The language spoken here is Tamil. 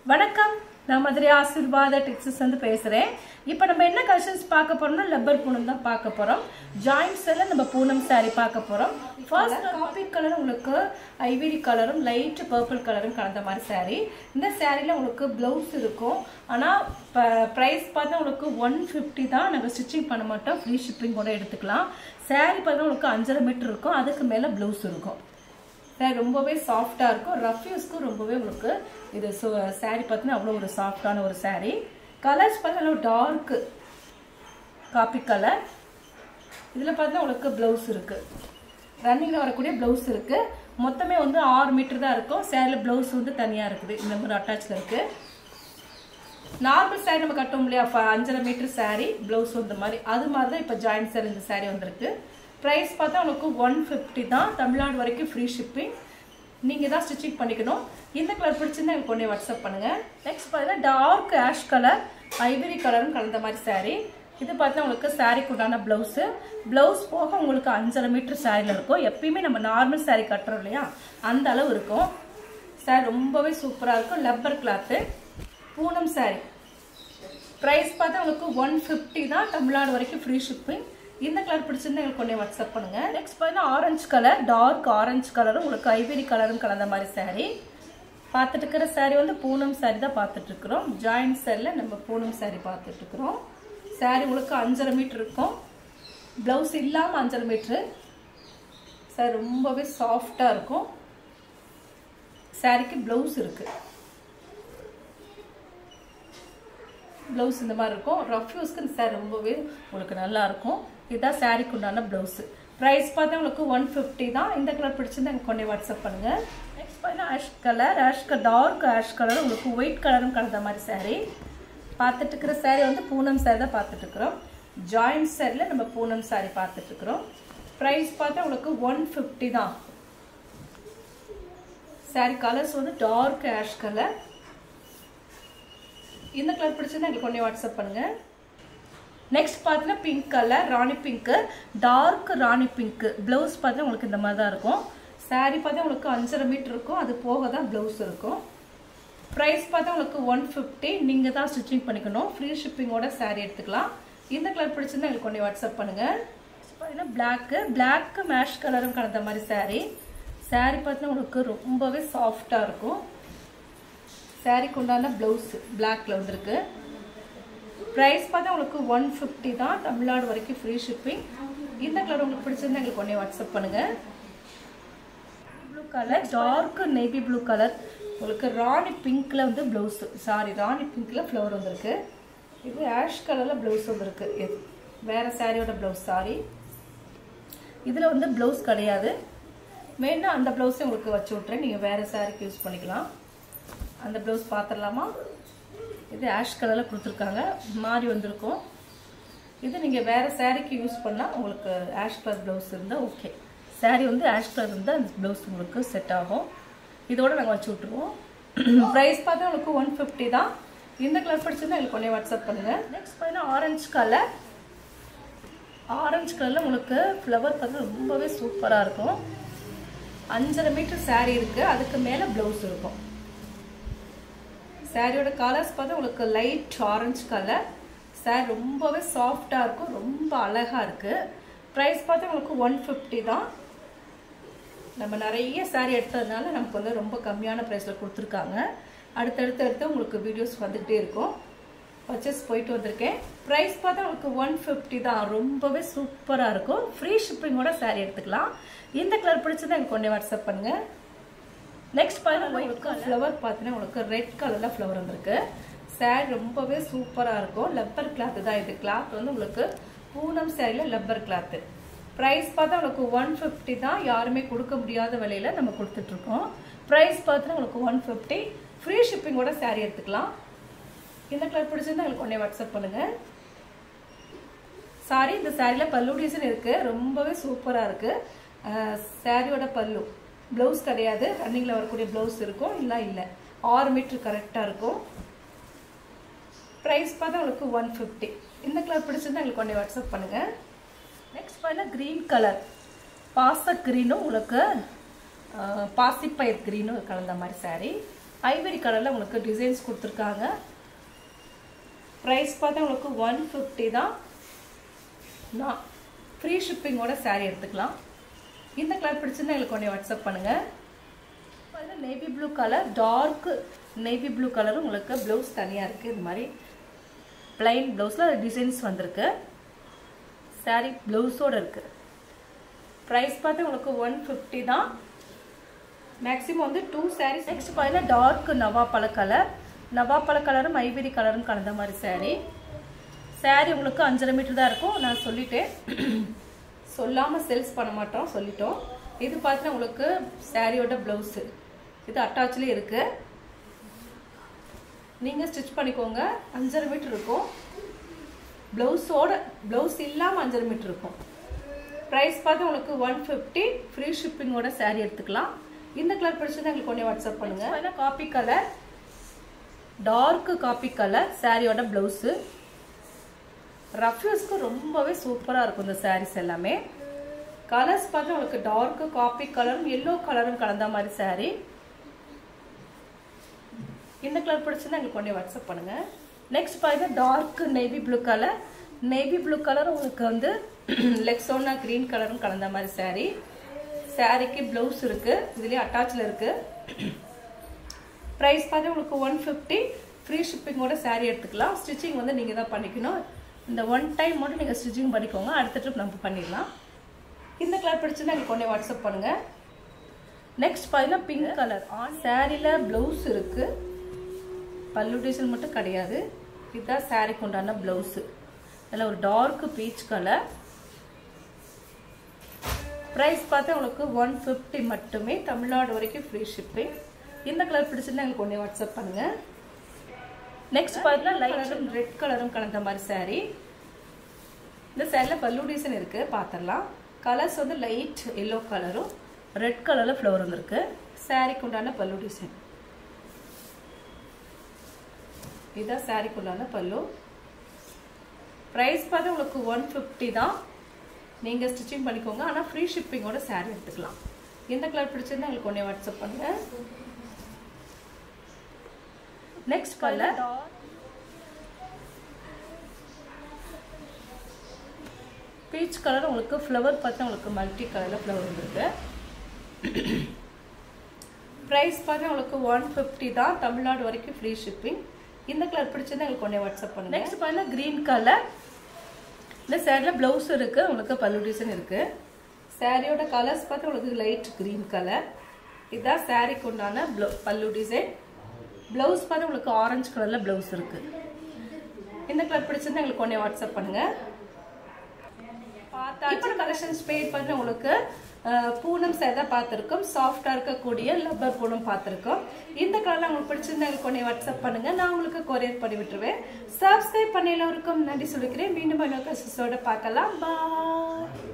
வணக்கம், நான் மதுரை ஆசீர்வாத டெக்ஸஸ் வந்து பேசுறேன். இப்போ நம்ம என்ன கலெக்ஷன்ஸ் பார்க்க போறோம்னா லப்பர் பூனம் தான் பார்க்க போறோம். ஜாயின்ட்ஸ்ல நம்ம பூனம் saree பார்க்க போறோம். ஃபர்ஸ்ட் காபி கலர் உங்களுக்கு ஐவரி கலரும் லைட் பர்பிள் கலரும் கலந்த மாதிரி saree. இந்த சாரில உங்களுக்கு ப்ளவுஸ் இருக்கும். ஆனா பிரைஸ் பார்த்தா உங்களுக்கு 150 தான். நம்ம ஸ்டிச்சிங் பண்ண மாட்டோம், ஃப்ரீ ஷிப்பிங் கூட எடுத்துக்கலாம். saree பார்த்தா உங்களுக்கு 5.5 மீட்டர் இருக்கும், அதுக்கு மேல ப்ளவுஸ் இருக்கும். ரொம்பவே சாஃப்டா இருக்கும், ரஃப் யூஸ்க்கு ரொம்பவே உங்களுக்கு இது saree பார்த்தீங்கன்னா அவ்வளோ ஒரு சாஃப்டான ஒரு saree. கலர்ஸ் பார்த்தீங்கன்னா டார்க் காப்பி கலர். இதில் பார்த்தீங்கன்னா உங்களுக்கு ப்ளவுஸ் இருக்கு, ரன்னிங்கில் வரக்கூடிய ப்ளவுஸ் இருக்கு. மொத்தமே வந்து 6 மீட்டர் தான் இருக்கும். சேரில் ப்ளவுஸ் வந்து தனியாக இருக்குது, இந்த மாதிரி அட்டாச்சில் இருக்கு. நார்மல் saree நம்ம கட்டோம் இல்லையா, 5.5 மீட்டர் saree ப்ளவுஸ் இந்த மாதிரி, அது மாதிரி தான் இப்போ ஜாயின்ட் saree இந்த saree வந்திருக்கு. ப்ரைஸ் பார்த்தா உங்களுக்கு 150 தான். தமிழ்நாடு வரைக்கும் ஃப்ரீ ஷிப்பிங், நீங்கள் தான் ஸ்டிச்சிங் பண்ணிக்கணும். இந்த கலர் பிடிச்சிருந்தா எனக்கு கொண்டே வாட்ஸ்அப் பண்ணுங்கள். நெக்ஸ்ட் பார்த்தீங்கன்னா டார்க் ஆஷ் கலர் ஐவரி கலரும் கலந்த மாதிரி saree. இது பார்த்தா உங்களுக்கு சாரீக்கு உண்டான ப்ளவுஸு. ப்ளவுஸ் போக உங்களுக்கு 5.5 மீட்டர் சாரியில் இருக்கும். எப்பயுமே நம்ம நார்மல் saree கட்டுறோம் இல்லையா, அந்த அளவு இருக்கும். saree ரொம்பவே சூப்பராக இருக்கும். லப்பர் கிளாத்து பூனம் saree. ப்ரைஸ் பார்த்தா உங்களுக்கு 150 தான். தமிழ்நாடு வரைக்கும் ஃப்ரீ ஷிப்பிங். இந்த கலர் பிடிச்சிருந்தா எங்களுக்கு கொண்டே வாட்ஸ்அப் பண்ணுங்க. நெக்ஸ்ட் பார்த்தீங்கன்னா ஆரஞ்சு கலர், டார்க் ஆரஞ்சு கலரும் உங்களுக்கு ஐவரி கலரும் கலந்த மாதிரி saree. பார்த்துட்டு இருக்கிற saree வந்து பூனம் saree தான் பார்த்துட்டு இருக்கிறோம். ஜாயிண்ட் சாரியில் நம்ம பூனம் saree பார்த்துட்டு இருக்கிறோம். saree உங்களுக்கு 5.5 மீட்டர் இருக்கும், ப்ளவுஸ் இல்லாமல் 5.5 மீட்டரு. saree ரொம்பவே சாஃப்டாக இருக்கும். சாரிக்கு ப்ளவுஸ் இருக்கு, ப்ளவுஸ் இந்த மாதிரி இருக்கும். ரஃப் யூஸ்க்கு இந்த saree ரொம்பவே உங்களுக்கு நல்லா இருக்கும். இதுதான் சாரிக்கு உண்டான ப்ளவுஸ். ப்ரைஸ் பார்த்தா உங்களுக்கு 150 தான். இந்த கலர் பிடிச்சிருந்தா எனக்கு கொண்டே வாட்ஸ்அப் பண்ணுங்க. நெக்ஸ்ட் பார்த்தீங்கன்னா ash colour, dark ash colour உங்களுக்கு ஒயிட் கலரும் கலந்த மாதிரி saree. பார்த்துட்டு இருக்கிற saree வந்து பூனம் saree தான் பார்த்துட்டு இருக்கிறோம். ஜாயிண்ட் சாரியில் நம்ம பூனம் saree பார்த்துட்டு இருக்கிறோம். ப்ரைஸ் பார்த்தா உங்களுக்கு 150 தான். saree கலர்ஸ் வந்து டார்க் ஆஷ் கலர். இந்த கலர் பிடிச்சிருந்தா எங்களுக்கு கொண்டே வாட்ஸ்அப் பண்ணுங்க. நெக்ஸ்ட் பார்த்தீங்கன்னா பிங்க் கலர், ராணி பிங்க்கு, டார்க் ராணி பிங்க்கு. ப்ளவுஸ் பார்த்தா உங்களுக்கு இந்த மாதிரி தான் இருக்கும். saree பார்த்தா உங்களுக்கு 5.5 மீட்டர் இருக்கும், அது போக தான் ப்ளவுஸ் இருக்கும். ப்ரைஸ் பார்த்தா உங்களுக்கு 150. நீங்கள் தான் ஸ்டிச்சிங் பண்ணிக்கணும், ஃப்ரீ ஷிப்பிங்கோட saree எடுத்துக்கலாம். இந்த கலர் பிடிச்சிருந்தா எங்களுக்கு கொண்டே வாட்ஸ்அப் பண்ணுங்க. பார்த்தீங்கன்னா பிளாக்கு மேஷ் கலரும் கலந்த மாதிரி saree. saree பார்த்தீங்கன்னா உங்களுக்கு ரொம்பவே சாஃப்டாக இருக்கும். சாரிக்கு உண்டான ப்ளவுஸ் பிளாக்ல வந்திருக்கு. ப்ரைஸ் பார்த்தா உங்களுக்கு 150 தான். தமிழ்நாடு வரைக்கும் ஃப்ரீ ஷிப்பிங். இந்த கலர் உங்களுக்கு பிடிச்சிருந்தா எங்களுக்கு கொண்டே வாட்ஸ்அப் பண்ணுங்க. Blue colour, dark navy blue colour உங்களுக்கு ராணி பிங்க்ல வந்து ப்ளவுஸ், ராணி பிங்க்ல ஃப்ளவர் வந்திருக்கு. இது ஆஷ் கலர்ல ப்ளவுஸ் வந்திருக்கு. வேற சாரியோட ப்ளவுஸ். இதில் வந்து ப்ளவுஸ் கிடையாது, வேணா அந்த ப்ளவுஸை உங்களுக்கு வச்சு விட்றேன், நீங்கள் வேற சாரிக்கு யூஸ் பண்ணிக்கலாம். அந்த ப்ளவுஸ் பார்த்துடலாமா? இது ஆஷ் கலரில் கொடுத்துருக்காங்க, மாறி வந்திருக்கும். இது நீங்கள் வேறு சாரீக்கு யூஸ் பண்ணால் உங்களுக்கு ஆஷ் கலர் ப்ளவுஸ் இருந்தால் ஓகே. சாரீ வந்து ஆஷ் கலர் இருந்தால் அந்த ப்ளவுஸ் உங்களுக்கு செட் ஆகும். இதோடு நாங்கள் வச்சு விட்ருவோம். ப்ரைஸ் பார்த்தா உங்களுக்கு 150 தான். இந்த கலர் பிடிச்சிருந்தா எங்களுக்கு ஒன்றே வாட்ஸ்அப் பண்ணுங்கள். நெக்ஸ்ட் பார்த்தீங்கன்னா ஆரஞ்சு கலர். ஆரஞ்சு கலரில் உங்களுக்கு ஃப்ளவர் பார்த்தா ரொம்பவே சூப்பராக இருக்கும். 5.5 மீட்டர் சாரீ இருக்குது, அதுக்கு மேலே ப்ளவுஸ் இருக்கும். சாரியோட கலர்ஸ் பார்த்தா உங்களுக்கு லைட் ஆரஞ்சு கலர். சாரி ரொம்பவே சாஃப்டாக இருக்கும், ரொம்ப அழகாக இருக்குது. ப்ரைஸ் பார்த்தா உங்களுக்கு 150 தான். நம்ம நிறைய சாரி எடுத்ததுனால நமக்கு வந்து ரொம்ப கம்மியான ப்ரைஸில் கொடுத்துருக்காங்க. அடுத்தடுத்து உங்களுக்கு வீடியோஸ் வந்துகிட்டே இருக்கும். பர்ச்சேஸ் போயிட்டு வந்திருக்கேன். ப்ரைஸ் பார்த்தா உங்களுக்கு 150 தான். ரொம்பவே சூப்பராக இருக்கும். ஃப்ரீ ஷிப்பிங்கோட சாரி எடுத்துக்கலாம். இந்த கலர் பிடிச்சதான் எனக்கு கொண்டே வாட்ஸ்அப் பண்ணுங்கள். நெக்ஸ்ட் பார்த்தீங்கன்னா உங்களுக்கு ஃப்ளவர் பார்த்தீங்கன்னா உங்களுக்கு ரெட் கலரில் ஃப்ளவர் வந்திருக்கு. சாரி ரொம்பவே சூப்பராக இருக்கும். லப்பர் கிளாத்து தான் இது. கிளாத் வந்து உங்களுக்கு பூனம் சாரியில் லப்பர் கிளாத்து. ப்ரைஸ் பார்த்தா உங்களுக்கு 150 தான். யாருமே கொடுக்க முடியாத விலையில் நம்ம கொடுத்துட்ருக்கோம். ப்ரைஸ் பார்த்தீங்கன்னா உங்களுக்கு 150. ஃப்ரீ ஷிப்பிங்கோட சாரி எடுத்துக்கலாம். இந்த கலர் பிடிச்சிருந்தா உங்களுக்கு ஒன்றே வாட்ஸ்அப் பண்ணுங்கள். இந்த சாரியில் பல்லு டிசைன் இருக்குது, ரொம்பவே சூப்பராக இருக்குது. சாரியோட பல்லு ப்ளவுஸ் கிடையாது, ரன்னிங்கில் வரக்கூடிய ப்ளவுஸ் இருக்கும், இல்லை 6 மீட்டர் கரெக்டாக இருக்கும். ப்ரைஸ் பார்த்தா உங்களுக்கு 150. இந்த கலர் பிடிச்சிருந்தா எங்களுக்கு கொண்டே வாட்ஸ்அப் பண்ணுங்கள். நெக்ஸ்ட் பார்த்தீங்கன்னா க்ரீன் கலர், பாச க்ரீனும் உங்களுக்கு பாசிப்பயிர் க்ரீனும் கலந்த மாதிரி saree. ஐவரி கலரில் உங்களுக்கு டிசைன்ஸ் கொடுத்துருக்காங்க. ப்ரைஸ் பார்த்தா உங்களுக்கு 150 தான். நான் ஃப்ரீ ஷிப்பிங்கோட சாரீ எடுத்துக்கலாம். இந்த கலர் பிடிச்சிருந்தா எங்களுக்கு கொஞ்சம் வாட்ஸ்அப் பண்ணுங்கள். Navy blue colour, dark navy blue colour உங்களுக்கு ப்ளவுஸ் தனியாக இருக்குது. இது மாதிரி பிளைன் ப்ளவுஸில் டிசைன்ஸ் வந்திருக்கு. சாரீ ப்ளவுஸோடு இருக்குது. ப்ரைஸ் பார்த்து உங்களுக்கு 150 தான். மேக்ஸிமம் வந்து 2 சாரீஸ். நெக்ஸ்ட் பார்த்தீங்கன்னா டார்க் நவாப்பழ கலர், நவாப்பழ கலரும் ஐவரி கலரும் கலந்த மாதிரி சாரீ. சாரீ உங்களுக்கு 5.5 மீட்டர் தான் இருக்கும். நான் சொல்லிட்டேன், சொல்லாமல் சேல்ஸ் பண்ண மாட்டோம், சொல்லிட்டோம். இது பார்த்தீங்கன்னா உங்களுக்கு சாரியோட ப்ளவுஸு, இது அட்டாச்லேயே இருக்குது. நீங்கள் ஸ்டிச் பண்ணிக்கோங்க. 5.5 மீட்டர் இருக்கும். ப்ளவுஸோட, ப்ளவுஸ் இல்லாமல் 5.5 மீட்டர் இருக்கும். ப்ரைஸ் பார்த்து உங்களுக்கு 150. ஃப்ரீ ஷிப்பிங்கோட சாரீ எடுத்துக்கலாம். இந்த கலர் பிடிச்சது எங்களுக்கு கொஞ்சம் வாட்ஸ்அப் பண்ணுங்கள். Coffee colour, dark coffee colour சாரியோட ப்ளவுஸு. ரஃப் யூஸ்க்கு ரொம்பவே சூப்பராக இருக்கும் இந்த சாரீஸ் எல்லாமே. கலர்ஸ் பார்த்து உங்களுக்கு டார்க் காப்பி கலரும் எல்லோ கலரும் கலந்த மாதிரி சாரீ. இந்த கலர் பிடிச்சிருந்தா எங்களுக்கு கொஞ்சம் வாட்ஸ்அப் பண்ணுங்க. நெக்ஸ்ட் பார்த்தீங்கன்னா dark navy blue colour, navy blue colour உங்களுக்கு வந்து லெக்ஸோனா கிரீன் கலரும் கலந்த மாதிரி சாரீ. சாரீக்கு ப்ளவுஸ் இருக்கு, இதுலேயே அட்டாச்சில் இருக்கு. ப்ரைஸ் பார்த்து உங்களுக்கு 150. ஃப்ரீ ஷிப்பிங்கோட சாரீ எடுத்துக்கலாம். ஸ்டிச்சிங் வந்து நீங்கள் தான் பண்ணிக்கணும். இந்த 1 டைம் மட்டும் நீங்கள் ஸ்டிச்சிங் பண்ணிக்கோங்க, அடுத்த ட்ரிப் நம்ம பண்ணிடலாம். இந்த கலர் பிடிச்சிருந்தா எங்களுக்கு கொஞ்சம் வாட்ஸ்அப் பண்ணுங்க. நெக்ஸ்ட் பார்த்தீங்கன்னா பிங்க் கலர் சாரியில் ப்ளவுஸ் இருக்கு, பல்லு டிசைன் மட்டும் கிடையாது. இதுதான் சாரிக்கு உண்டான ப்ளவுஸு. அதில் ஒரு டார்க் பீச் கலர். ப்ரைஸ் பார்த்தா உங்களுக்கு 150 மட்டுமே. தமிழ்நாடு வரைக்கும் ஃப்ரீ ஷிப்பிங். இந்த கலர் பிடிச்சிருந்தா எங்களுக்கு கொஞ்சம் வாட்ஸ்அப் பண்ணுங்க. நெக்ஸ்ட் பார்த்தீங்கன்னா லைட் ரெட் கலரும் கலந்த மாதிரி சாரீ. இந்த சாரியில் பல்லு டிசைன் இருக்குது, பார்த்துடலாம். கலர்ஸ் வந்து லைட் எல்லோ கலரும் ரெட் கலரில் ஃப்ளவர் வந்துருக்கு. சாரீக்கு உண்டான பல்லு டிசைன் இதுதான். சாரீக்கு உண்டான பல்லு. ப்ரைஸ் பார்த்து உங்களுக்கு 150 தான். நீங்கள் ஸ்டிச்சிங் பண்ணிக்கோங்க, ஆனால் ஃப்ரீ ஷிப்பிங்கோட சாரீ எடுத்துக்கலாம். எந்த கலர் பிடிச்சிருந்தா எங்களுக்கு ஒன்றே வாட்ஸ்அப் பண்ணுங்க. நெக்ஸ்ட் கலர் பீச் கலர் உங்களுக்கு ஃப்ளவர் பார்த்தா உங்களுக்கு மல்டி கலரில் ஃப்ளவர் வந்துருக்கு. ப்ரைஸ் பார்த்தா உங்களுக்கு 150 தான். தமிழ்நாடு வரைக்கும் ஃப்ரீ ஷிப்பிங். இந்த கலர் பிடிச்சிருந்தா எங்களுக்கு ஒன்றே வாட்ஸ்அப் பண்ணுங்க. நெக்ஸ்ட் பார்த்தீங்கன்னா க்ரீன் கலர். இந்த சாரியில் ப்ளவுஸ் இருக்குது, உங்களுக்கு பல்லு டிசைன் இருக்குது. சாரியோட கலர்ஸ் பார்த்து உங்களுக்கு லைட் க்ரீன் கலர். இதுதான் சாரிக்கு உண்டான பல்லு டிசைன். ப்ளவுஸ் பார்த்து உங்களுக்கு ஆரஞ்சு கலரில் ப்ளவுஸ் இருக்குது. இந்த கலர் பிடிச்சிருந்தா எங்களுக்கு ஒன்றே வாட்ஸ்அப் பண்ணுங்கள். இப்போ கலெக்ஷன்ஸ் பேர் பண்ணி உங்களுக்கு பூனம் சேதா பார்த்துருக்கோம். சாஃப்டாக இருக்கக்கூடிய லப்பர் பூனம் பார்த்துருக்கோம். இந்த கலரில் உங்களுக்கு பிடிச்சிருந்தா எனக்கு ஒன்றே வாட்ஸ்அப் பண்ணுங்கள், நான் உங்களுக்கு கொரியர் பண்ணி விட்டுருவேன். சப்ஸ்கிரைப் பண்ண எல்லோருக்கும் நன்றி சொல்லிக்கிறேன். மீண்டும் இன்னொரு கலெக்ஷன்ஸோட பார்க்கலாம். பாய்.